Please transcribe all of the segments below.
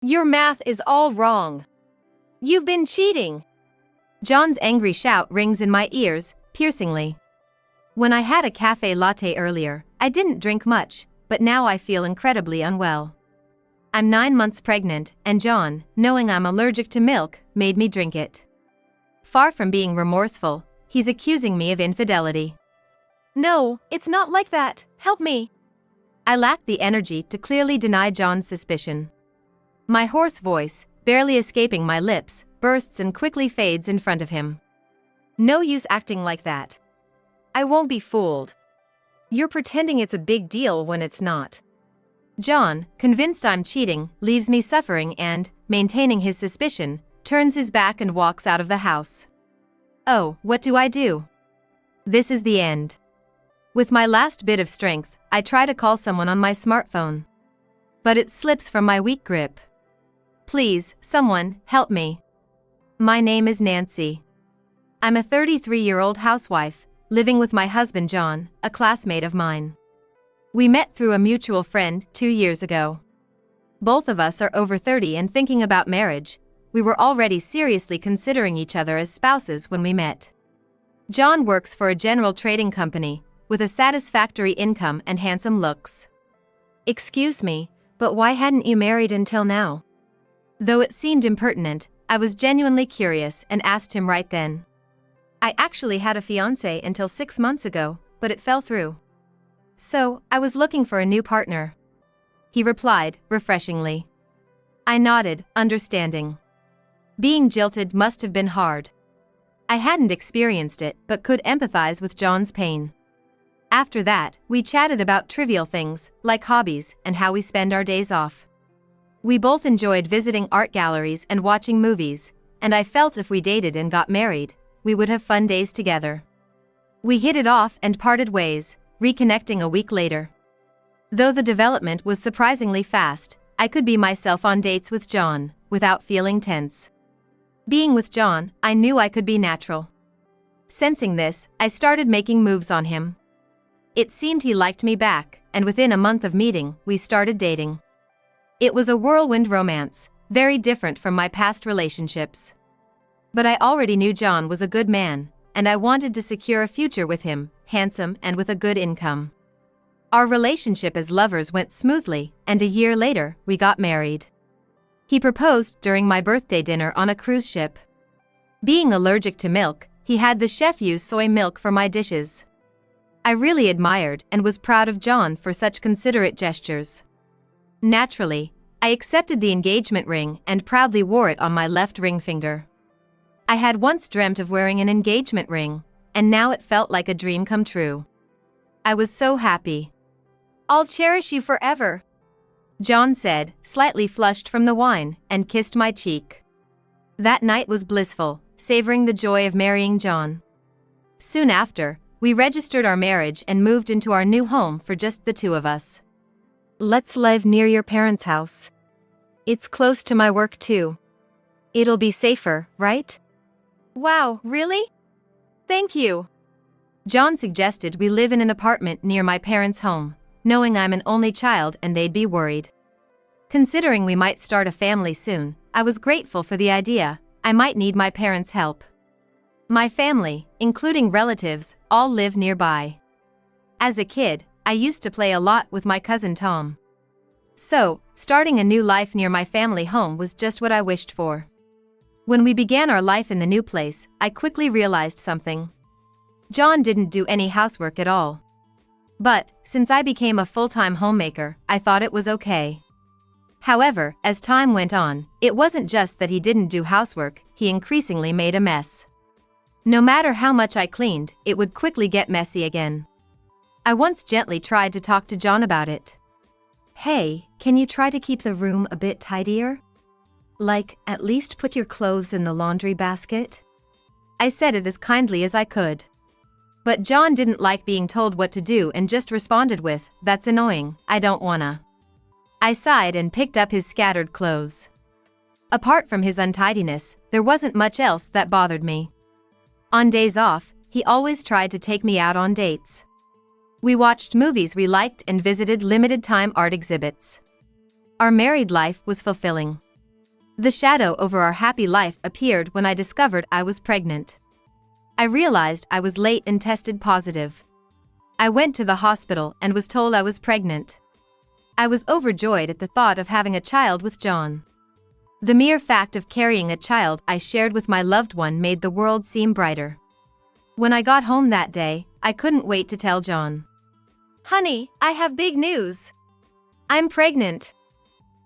Your math is all wrong. You've been cheating. John's angry shout rings in my ears, piercingly. When I had a cafe latte earlier, I didn't drink much, but now I feel incredibly unwell. I'm 9 months pregnant, and John, knowing I'm allergic to milk, made me drink it. Far from being remorseful, he's accusing me of infidelity. No, it's not like that. Help me. I lack the energy to clearly deny John's suspicion. My hoarse voice, barely escaping my lips, bursts and quickly fades in front of him. No use acting like that. I won't be fooled. You're pretending it's a big deal when it's not. John, convinced I'm cheating, leaves me suffering and, maintaining his suspicion, turns his back and walks out of the house. Oh, what do I do? This is the end. With my last bit of strength, I try to call someone on my smartphone. But it slips from my weak grip. Please, someone, help me. My name is Nancy. I'm a 33-year-old housewife, living with my husband John, a classmate of mine. We met through a mutual friend 2 years ago. Both of us are over 30 and thinking about marriage. We were already seriously considering each other as spouses when we met. John works for a general trading company, with a satisfactory income and handsome looks. Excuse me, but why hadn't you married until now? Though it seemed impertinent, I was genuinely curious and asked him right then. I actually had a fiancé until 6 months ago, but it fell through. So, I was looking for a new partner. He replied, refreshingly. I nodded, understanding. Being jilted must have been hard. I hadn't experienced it but could empathize with John's pain. After that, we chatted about trivial things, like hobbies and how we spend our days off. We both enjoyed visiting art galleries and watching movies, and I felt if we dated and got married, we would have fun days together. We hit it off and parted ways, reconnecting a week later. Though the development was surprisingly fast, I could be myself on dates with John, without feeling tense. Being with John, I knew I could be natural. Sensing this, I started making moves on him. It seemed he liked me back, and within a month of meeting, we started dating. It was a whirlwind romance, very different from my past relationships. But I already knew John was a good man, and I wanted to secure a future with him, handsome and with a good income. Our relationship as lovers went smoothly, and a year later, we got married. He proposed during my birthday dinner on a cruise ship. Being allergic to milk, he had the chef use soy milk for my dishes. I really admired and was proud of John for such considerate gestures. Naturally, I accepted the engagement ring and proudly wore it on my left ring finger. I had once dreamt of wearing an engagement ring, and now it felt like a dream come true. I was so happy. I'll cherish you forever, John said, slightly flushed from the wine, and kissed my cheek. That night was blissful, savoring the joy of marrying John. Soon after, we registered our marriage and moved into our new home for just the two of us. Let's live near your parents' house. It's close to my work too. It'll be safer, right? Wow, really? Thank you. John suggested we live in an apartment near my parents' home, knowing I'm an only child and they'd be worried. Considering we might start a family soon, I was grateful for the idea. I might need my parents' help. My family, including relatives, all live nearby. As a kid, I used to play a lot with my cousin Tom. So, starting a new life near my family home was just what I wished for. When we began our life in the new place, I quickly realized something. John didn't do any housework at all. But, since I became a full-time homemaker, I thought it was okay. However, as time went on, it wasn't just that he didn't do housework, he increasingly made a mess. No matter how much I cleaned, it would quickly get messy again. I once gently tried to talk to John about it. Hey, can you try to keep the room a bit tidier? Like, at least put your clothes in the laundry basket? I said it as kindly as I could. But John didn't like being told what to do and just responded with, "That's annoying, I don't wanna." I sighed and picked up his scattered clothes. Apart from his untidiness, there wasn't much else that bothered me. On days off, he always tried to take me out on dates. We watched movies we liked and visited limited-time art exhibits. Our married life was fulfilling. The shadow over our happy life appeared when I discovered I was pregnant. I realized I was late and tested positive. I went to the hospital and was told I was pregnant. I was overjoyed at the thought of having a child with John. The mere fact of carrying a child I shared with my loved one made the world seem brighter. When I got home that day, I couldn't wait to tell John. "Honey, I have big news. I'm pregnant,"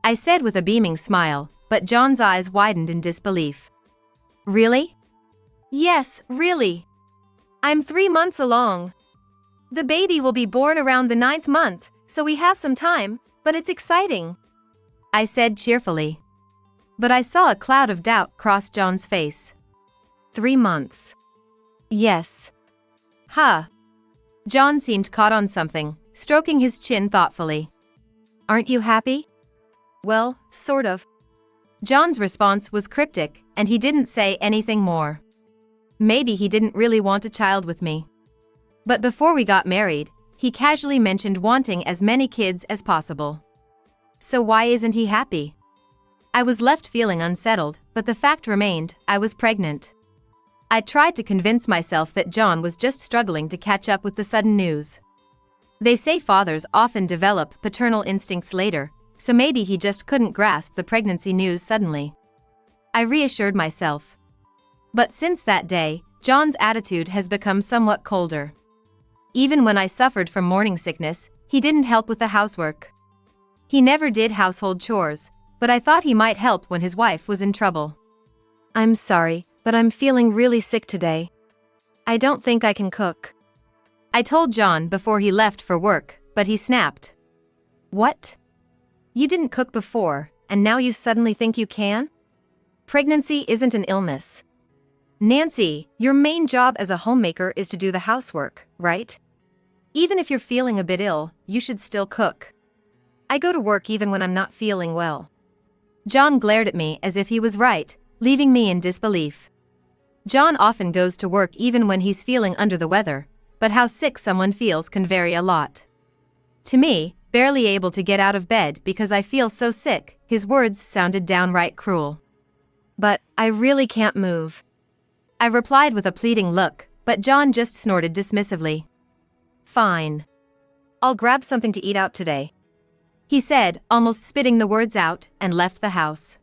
I said with a beaming smile, but John's eyes widened in disbelief. "Really?" "Yes, really. I'm 3 months along. The baby will be born around the 9th month, so we have some time, but it's exciting," I said cheerfully. But I saw a cloud of doubt cross John's face. 3 months. Yes. Huh. John seemed caught on something, stroking his chin thoughtfully. "Aren't you happy?" "Well, sort of." John's response was cryptic, and he didn't say anything more. Maybe he didn't really want a child with me. But before we got married, he casually mentioned wanting as many kids as possible. So why isn't he happy? I was left feeling unsettled, but the fact remained, I was pregnant. I tried to convince myself that John was just struggling to catch up with the sudden news. They say fathers often develop paternal instincts later, so maybe he just couldn't grasp the pregnancy news suddenly. I reassured myself. But since that day, John's attitude has become somewhat colder. Even when I suffered from morning sickness, he didn't help with the housework. He never did household chores, but I thought he might help when his wife was in trouble. "I'm sorry, but I'm feeling really sick today. I don't think I can cook," I told John before he left for work, but he snapped. "What? You didn't cook before, and now you suddenly think you can? Pregnancy isn't an illness. Nancy, your main job as a homemaker is to do the housework, right? Even if you're feeling a bit ill, you should still cook. I go to work even when I'm not feeling well." John glared at me as if he was right, leaving me in disbelief. John often goes to work even when he's feeling under the weather, but how sick someone feels can vary a lot. To me, barely able to get out of bed because I feel so sick, his words sounded downright cruel. "But I really can't move," I replied with a pleading look, but John just snorted dismissively. "Fine. I'll grab something to eat out today," he said, almost spitting the words out, and left the house.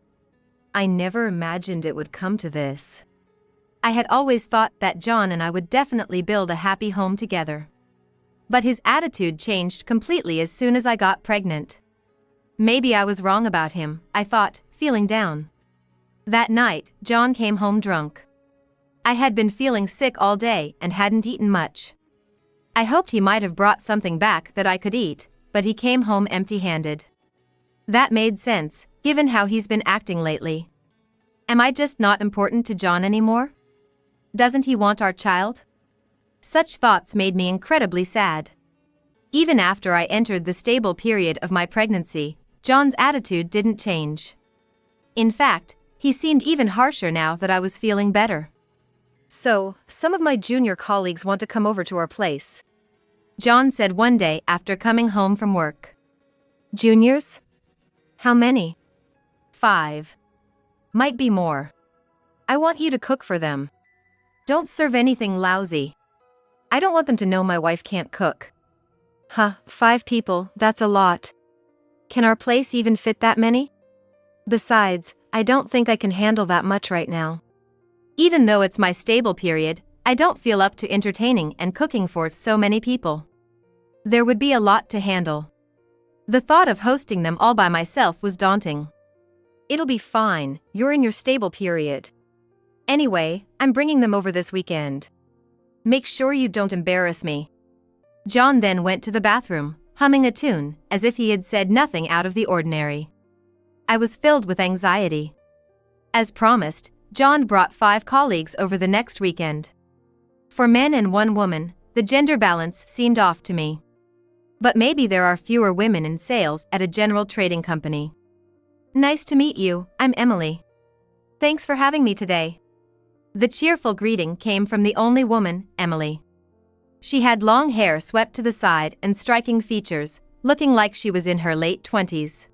I never imagined it would come to this. I had always thought that John and I would definitely build a happy home together. But his attitude changed completely as soon as I got pregnant. Maybe I was wrong about him, I thought, feeling down. That night, John came home drunk. I had been feeling sick all day and hadn't eaten much. I hoped he might have brought something back that I could eat, but he came home empty-handed. That made sense, given how he's been acting lately. Am I just not important to John anymore? Doesn't he want our child? Such thoughts made me incredibly sad. Even after I entered the stable period of my pregnancy, John's attitude didn't change. In fact, he seemed even harsher now that I was feeling better. "So, some of my junior colleagues want to come over to our place," John said one day after coming home from work. "Juniors? How many?" "5. Might be more. I want you to cook for them. Don't serve anything lousy. I don't want them to know my wife can't cook." "Huh, 5 people, that's a lot. Can our place even fit that many? Besides, I don't think I can handle that much right now. Even though it's my stable period, I don't feel up to entertaining and cooking for so many people. There would be a lot to handle. The thought of hosting them all by myself was daunting." "It'll be fine, you're in your stable period. Anyway, I'm bringing them over this weekend. Make sure you don't embarrass me." John then went to the bathroom, humming a tune, as if he had said nothing out of the ordinary. I was filled with anxiety. As promised, John brought 5 colleagues over the next weekend. 4 men and 1 woman, the gender balance seemed off to me. But maybe there are fewer women in sales at a general trading company. "Nice to meet you, I'm Emily. Thanks for having me today." The cheerful greeting came from the only woman, Emily. She had long hair swept to the side and striking features, looking like she was in her late 20s.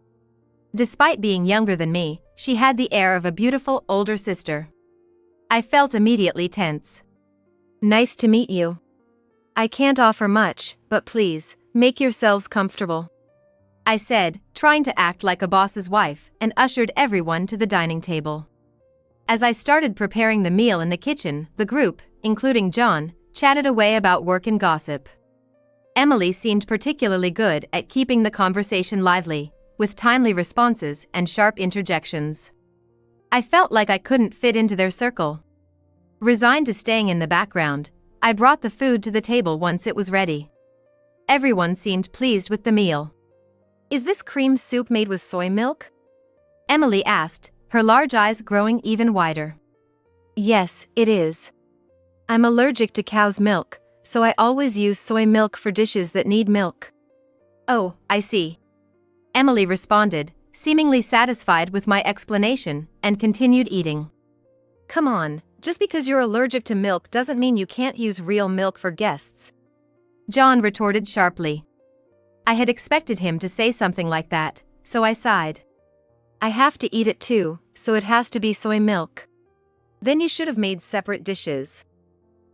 Despite being younger than me, she had the air of a beautiful older sister. I felt immediately tense. "Nice to meet you. I can't offer much, but please, make yourselves comfortable," I said, trying to act like a boss's wife, and ushered everyone to the dining table. As I started preparing the meal in the kitchen, the group, including John, chatted away about work and gossip. Emily seemed particularly good at keeping the conversation lively, with timely responses and sharp interjections. I felt like I couldn't fit into their circle. Resigned to staying in the background, I brought the food to the table once it was ready. Everyone seemed pleased with the meal. "Is this cream soup made with soy milk?" Emily asked, her large eyes growing even wider. "Yes, it is. I'm allergic to cow's milk, so I always use soy milk for dishes that need milk." "Oh, I see," Emily responded, seemingly satisfied with my explanation, and continued eating. "Come on, just because you're allergic to milk doesn't mean you can't use real milk for guests," John retorted sharply. I had expected him to say something like that, so I sighed. "I have to eat it too, so it has to be soy milk." "Then you should have made separate dishes."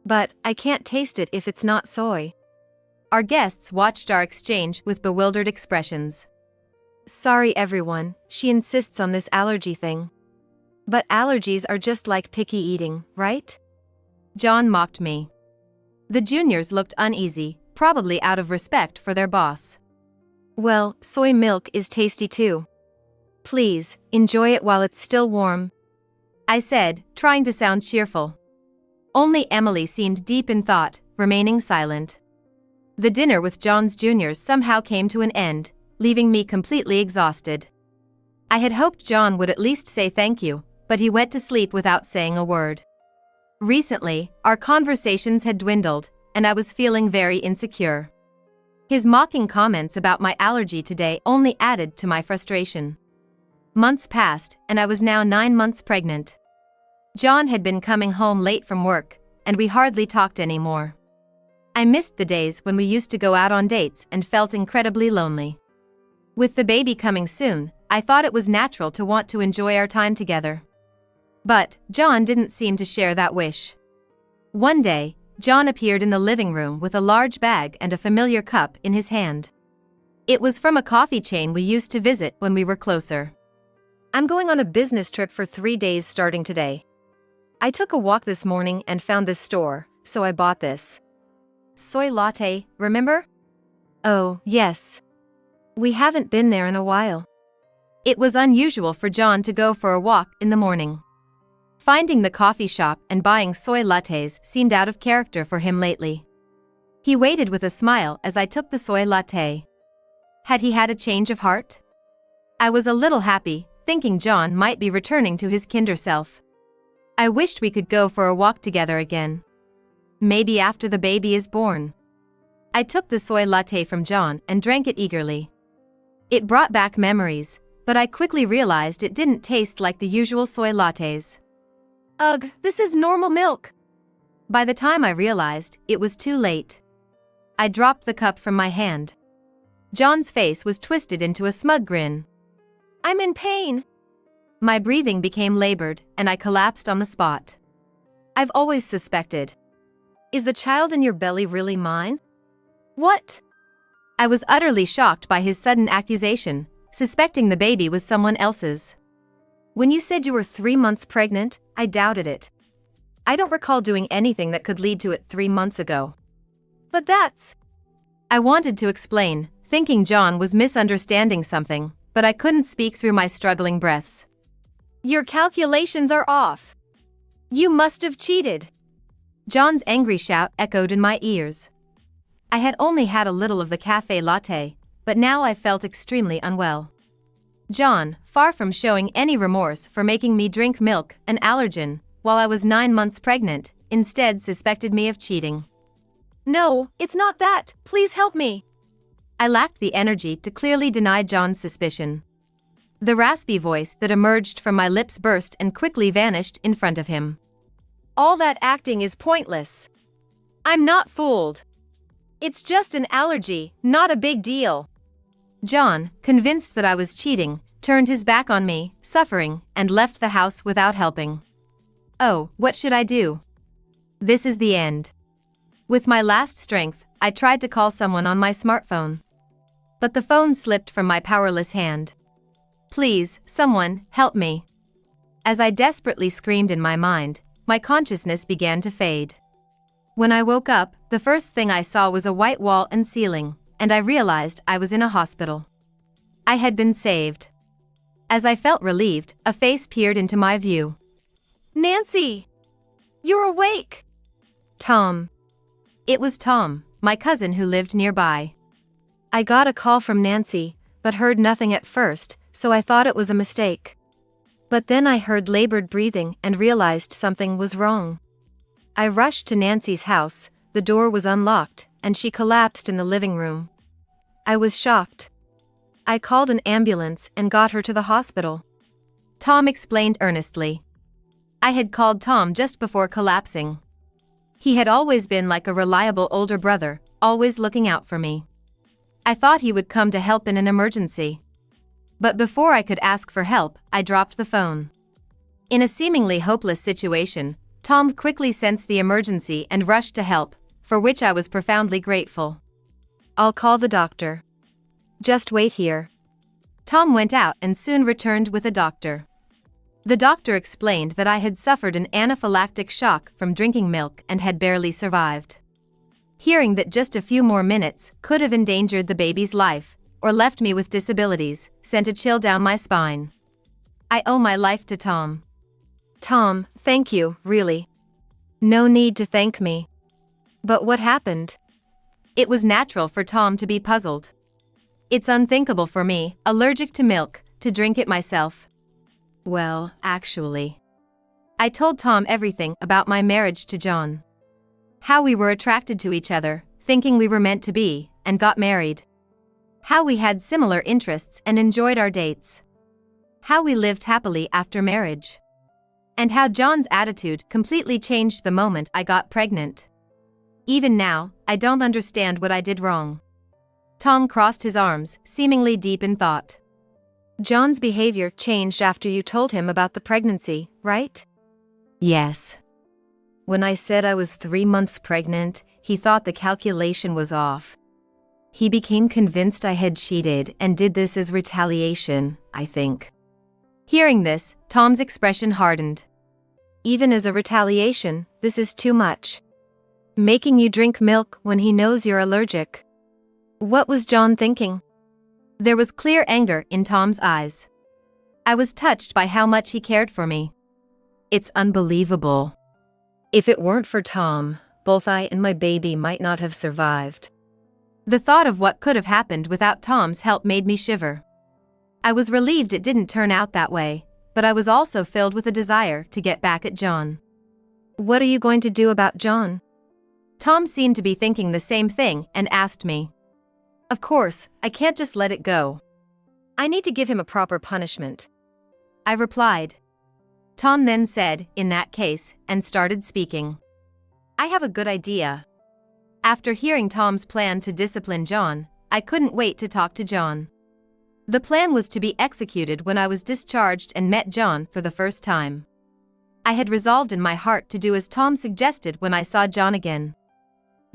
"But I can't taste it if it's not soy." Our guests watched our exchange with bewildered expressions. "Sorry everyone, she insists on this allergy thing." "But allergies are just like picky eating, right?" John mocked me. The juniors looked uneasy, probably out of respect for their boss. "Well, soy milk is tasty too. Please, enjoy it while it's still warm," I said, trying to sound cheerful. Only Emily seemed deep in thought, remaining silent. The dinner with John's juniors somehow came to an end, leaving me completely exhausted. I had hoped John would at least say thank you, but he went to sleep without saying a word. Recently, our conversations had dwindled, and I was feeling very insecure. His mocking comments about my allergy today only added to my frustration. Months passed, and I was now 9 months pregnant. John had been coming home late from work, and we hardly talked anymore. I missed the days when we used to go out on dates and felt incredibly lonely. With the baby coming soon, I thought it was natural to want to enjoy our time together. But John didn't seem to share that wish. One day, John appeared in the living room with a large bag and a familiar cup in his hand. It was from a coffee chain we used to visit when we were closer. "I'm going on a business trip for 3 days starting today. I took a walk this morning and found this store, so I bought this. Soy latte, remember?" "Oh, yes. We haven't been there in a while." It was unusual for John to go for a walk in the morning. Finding the coffee shop and buying soy lattes seemed out of character for him lately. He waited with a smile as I took the soy latte. Had he had a change of heart? I was a little happy, thinking John might be returning to his kinder self. I wished we could go for a walk together again. Maybe after the baby is born. I took the soy latte from John and drank it eagerly. It brought back memories, but I quickly realized it didn't taste like the usual soy lattes. "Ugh, this is normal milk." By the time I realized, it was too late. I dropped the cup from my hand. John's face was twisted into a smug grin. "I'm in pain." My breathing became labored, and I collapsed on the spot. "I've always suspected. Is the child in your belly really mine?" "What?" I was utterly shocked by his sudden accusation, suspecting the baby was someone else's. "When you said you were 3 months pregnant, I doubted it. I don't recall doing anything that could lead to it 3 months ago." "But that's..." I wanted to explain, thinking John was misunderstanding something, but I couldn't speak through my struggling breaths. "Your calculations are off. You must have cheated." John's angry shout echoed in my ears. I had only had a little of the cafe latte, but now I felt extremely unwell. John, far from showing any remorse for making me drink milk, an allergen, while I was 9 months pregnant, instead suspected me of cheating. "No, it's not that, please help me." I lacked the energy to clearly deny John's suspicion. The raspy voice that emerged from my lips burst and quickly vanished in front of him. "All that acting is pointless. I'm not fooled. It's just an allergy, not a big deal." John, convinced that I was cheating, turned his back on me, suffering, and left the house without helping. Oh, what should I do? This is the end. With my last strength, I tried to call someone on my smartphone. But the phone slipped from my powerless hand. Please, someone, help me. As I desperately screamed in my mind, my consciousness began to fade. When I woke up, the first thing I saw was a white wall and ceiling, and I realized I was in a hospital. I had been saved. As I felt relieved, a face peered into my view. Nancy! You're awake! Tom. It was Tom, my cousin who lived nearby. I got a call from Nancy, but heard nothing at first, so I thought it was a mistake. But then I heard labored breathing and realized something was wrong. I rushed to Nancy's house, the door was unlocked, and she collapsed in the living room. I was shocked. I called an ambulance and got her to the hospital. Tom explained earnestly. I had called Tom just before collapsing. He had always been like a reliable older brother, always looking out for me. I thought he would come to help in an emergency. But before I could ask for help, I dropped the phone. In a seemingly hopeless situation, Tom quickly sensed the emergency and rushed to help, for which I was profoundly grateful. I'll call the doctor. Just wait here. Tom went out and soon returned with a doctor. The doctor explained that I had suffered an anaphylactic shock from drinking milk and had barely survived. Hearing that just a few more minutes could have endangered the baby's life, or left me with disabilities, sent a chill down my spine. I owe my life to Tom. Tom, thank you, really. No need to thank me. But what happened? It was natural for Tom to be puzzled. It's unthinkable for me, allergic to milk, to drink it myself. Well, actually. I told Tom everything about my marriage to John. How we were attracted to each other, thinking we were meant to be, and got married. How we had similar interests and enjoyed our dates. How we lived happily after marriage. And how John's attitude completely changed the moment I got pregnant. Even now, I don't understand what I did wrong. Tom crossed his arms, seemingly deep in thought. John's behavior changed after you told him about the pregnancy, right? Yes. When I said I was 3 months pregnant, he thought the calculation was off. He became convinced I had cheated and did this as retaliation, I think. Hearing this, Tom's expression hardened. Even as a retaliation, this is too much. Making you drink milk when he knows you're allergic. What was John thinking? There was clear anger in Tom's eyes. I was touched by how much he cared for me. It's unbelievable. If it weren't for Tom, both I and my baby might not have survived. The thought of what could have happened without Tom's help made me shiver. I was relieved it didn't turn out that way, but I was also filled with a desire to get back at John. What are you going to do about John? Tom seemed to be thinking the same thing and asked me. Of course, I can't just let it go. I need to give him a proper punishment. I replied. Tom then said, in that case, and started speaking. I have a good idea. After hearing Tom's plan to discipline John, I couldn't wait to talk to John. The plan was to be executed when I was discharged and met John for the first time. I had resolved in my heart to do as Tom suggested when I saw John again.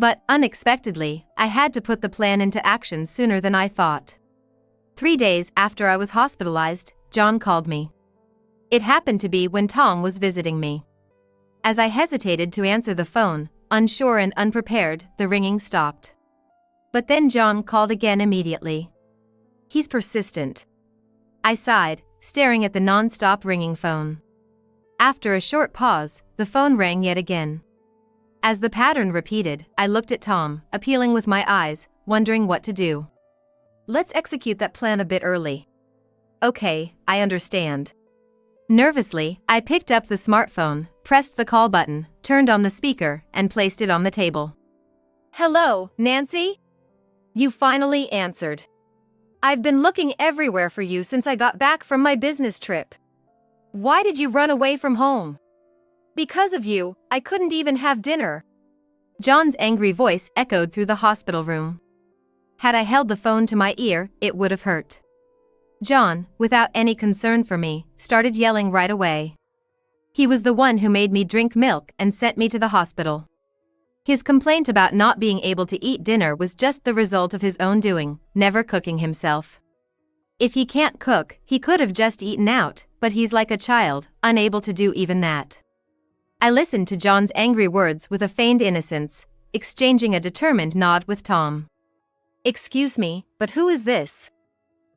But, unexpectedly, I had to put the plan into action sooner than I thought. 3 days after I was hospitalized, John called me. It happened to be when Tom was visiting me. As I hesitated to answer the phone, unsure and unprepared, the ringing stopped. But then John called again immediately. He's persistent. I sighed, staring at the non-stop ringing phone. After a short pause, the phone rang yet again. As the pattern repeated, I looked at Tom, appealing with my eyes, wondering what to do. Let's execute that plan a bit early. Okay, I understand. Nervously, I picked up the smartphone, pressed the call button, turned on the speaker, and placed it on the table. Hello, Nancy? You finally answered. I've been looking everywhere for you since I got back from my business trip. Why did you run away from home? Because of you, I couldn't even have dinner. John's angry voice echoed through the hospital room. Had I held the phone to my ear, it would have hurt. John, without any concern for me, started yelling right away. He was the one who made me drink milk and sent me to the hospital. His complaint about not being able to eat dinner was just the result of his own doing, never cooking himself. If he can't cook, he could have just eaten out, but he's like a child, unable to do even that. I listened to John's angry words with a feigned innocence, exchanging a determined nod with Tom. "Excuse me, but who is this?"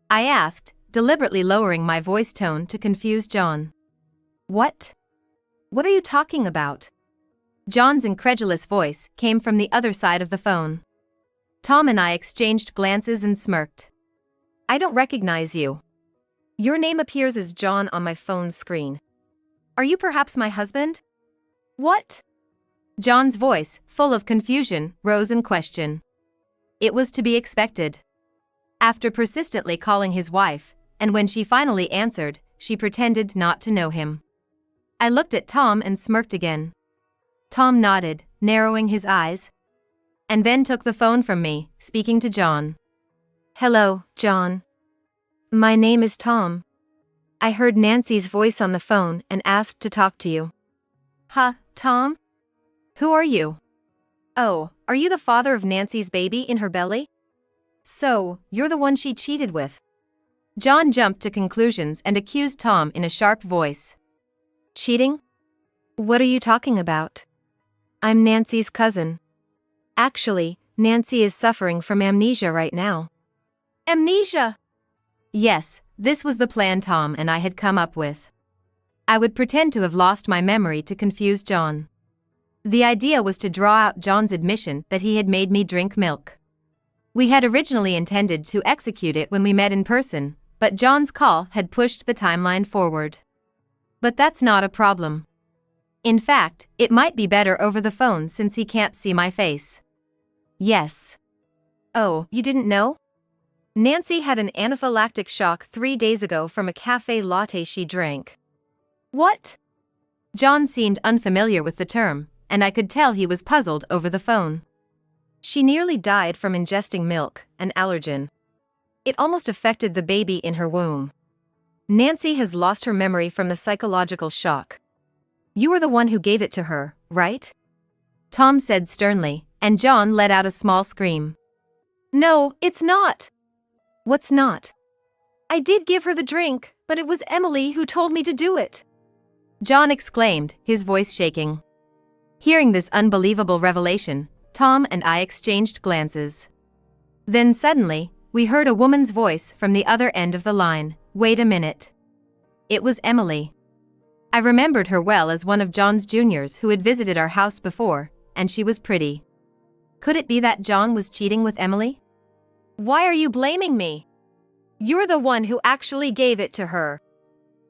I asked, deliberately lowering my voice tone to confuse John. "What? What are you talking about?" John's incredulous voice came from the other side of the phone. Tom and I exchanged glances and smirked. "I don't recognize you. Your name appears as John on my phone's screen. Are you perhaps my husband?" "What?" John's voice, full of confusion, rose in question. It was to be expected. After persistently calling his wife, and when she finally answered, she pretended not to know him. I looked at Tom and smirked again. Tom nodded, narrowing his eyes, and then took the phone from me, speaking to John. "Hello, John. My name is Tom. I heard Nancy's voice on the phone and asked to talk to you." "Huh, Tom? Who are you?" "Oh, are you the father of Nancy's baby in her belly? So, you're the one she cheated with." John jumped to conclusions and accused Tom in a sharp voice. "Cheating? What are you talking about? I'm Nancy's cousin. Actually, Nancy is suffering from amnesia right now." "Amnesia?" Yes, this was the plan Tom and I had come up with. I would pretend to have lost my memory to confuse John. The idea was to draw out John's admission that he had made me drink milk. We had originally intended to execute it when we met in person, but John's call had pushed the timeline forward. But that's not a problem. In fact, it might be better over the phone since he can't see my face. "Yes." "Oh, you didn't know? Nancy had an anaphylactic shock 3 days ago from a cafe latte she drank." "What?" John seemed unfamiliar with the term, and I could tell he was puzzled over the phone. "She nearly died from ingesting milk, an allergen. It almost affected the baby in her womb. Nancy has lost her memory from the psychological shock. You were the one who gave it to her, right?" Tom said sternly, and John let out a small scream. "No, it's not." "What's not?" "I did give her the drink, but it was Emily who told me to do it," John exclaimed, his voice shaking. Hearing this unbelievable revelation, Tom and I exchanged glances. Then suddenly, we heard a woman's voice from the other end of the line. "Wait a minute." It was Emily. I remembered her well as one of John's juniors who had visited our house before, and she was pretty. Could it be that John was cheating with Emily? "Why are you blaming me? You're the one who actually gave it to her.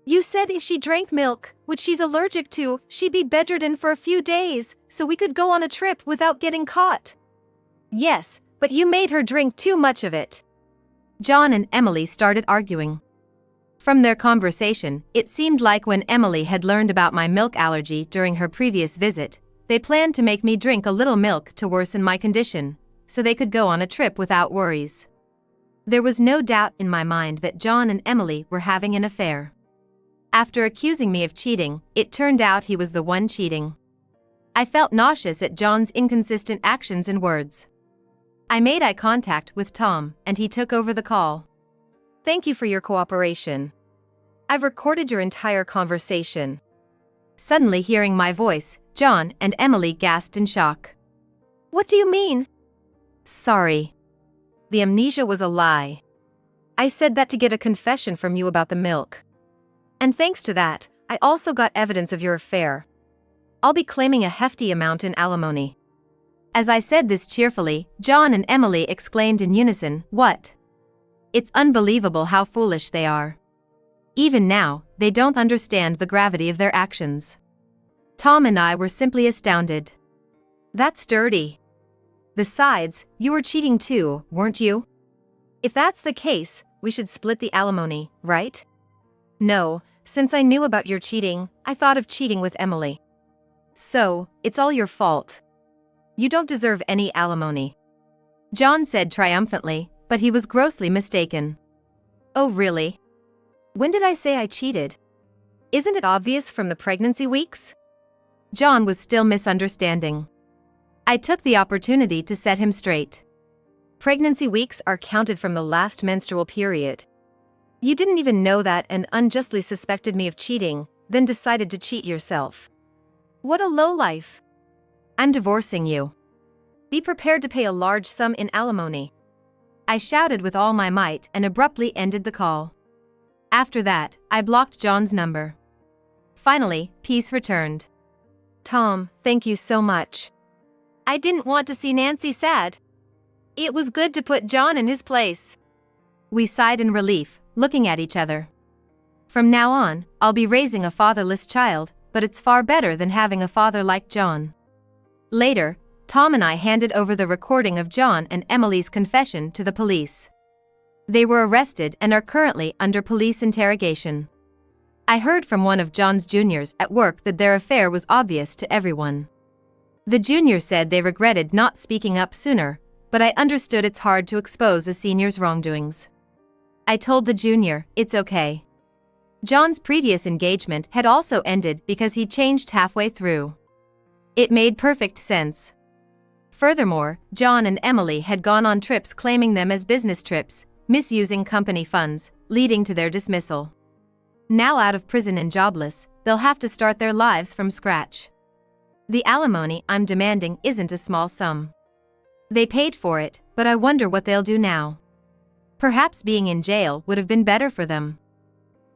You said if she drank milk, which she's allergic to, she'd be bedridden for a few days, so we could go on a trip without getting caught." "Yes, but you made her drink too much of it." John and Emily started arguing. From their conversation, it seemed like when Emily had learned about my milk allergy during her previous visit, they planned to make me drink a little milk to worsen my condition, so they could go on a trip without worries. There was no doubt in my mind that John and Emily were having an affair. After accusing me of cheating, it turned out he was the one cheating. I felt nauseous at John's inconsistent actions and words. I made eye contact with Tom, and he took over the call. "Thank you for your cooperation. I've recorded your entire conversation." Suddenly hearing my voice, John and Emily gasped in shock. "What do you mean?" "Sorry. The amnesia was a lie. I said that to get a confession from you about the milk. And thanks to that, I also got evidence of your affair. I'll be claiming a hefty amount in alimony." As I said this cheerfully, John and Emily exclaimed in unison, "What?" It's unbelievable how foolish they are. Even now, they don't understand the gravity of their actions. Tom and I were simply astounded. "That's dirty. Besides, you were cheating too, weren't you? If that's the case, we should split the alimony, right?" "No, since I knew about your cheating, I thought of cheating with Emily." "So, it's all your fault. You don't deserve any alimony," John said triumphantly, but he was grossly mistaken. "Oh really? When did I say I cheated? Isn't it obvious from the pregnancy weeks? John was still misunderstanding. I took the opportunity to set him straight. Pregnancy weeks are counted from the last menstrual period. You didn't even know that and unjustly suspected me of cheating, then decided to cheat yourself. What a lowlife. I'm divorcing you. Be prepared to pay a large sum in alimony. I shouted with all my might and abruptly ended the call. After that, I blocked John's number. Finally, peace returned. Tom, thank you so much. I didn't want to see Nancy sad. It was good to put John in his place. We sighed in relief, looking at each other. From now on, I'll be raising a fatherless child, but it's far better than having a father like John. Later, Tom and I handed over the recording of John and Emily's confession to the police. They were arrested and are currently under police interrogation. I heard from one of John's juniors at work that their affair was obvious to everyone. The junior said they regretted not speaking up sooner, but I understood it's hard to expose a senior's wrongdoings. I told the junior, it's okay. John's previous engagement had also ended because he changed halfway through. It made perfect sense. Furthermore, John and Emily had gone on trips claiming them as business trips, misusing company funds, leading to their dismissal. Now out of prison and jobless, they'll have to start their lives from scratch. The alimony I'm demanding isn't a small sum. They paid for it, but I wonder what they'll do now. Perhaps being in jail would have been better for them.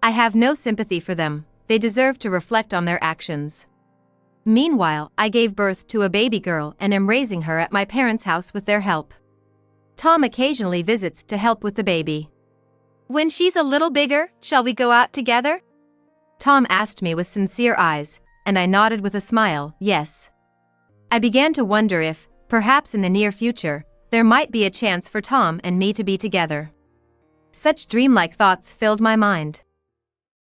I have no sympathy for them, they deserve to reflect on their actions. Meanwhile, I gave birth to a baby girl and am raising her at my parents' house with their help. Tom occasionally visits to help with the baby. When she's a little bigger, shall we go out together? Tom asked me with sincere eyes, and I nodded with a smile, yes. I began to wonder if, perhaps in the near future, there might be a chance for Tom and me to be together. Such dreamlike thoughts filled my mind.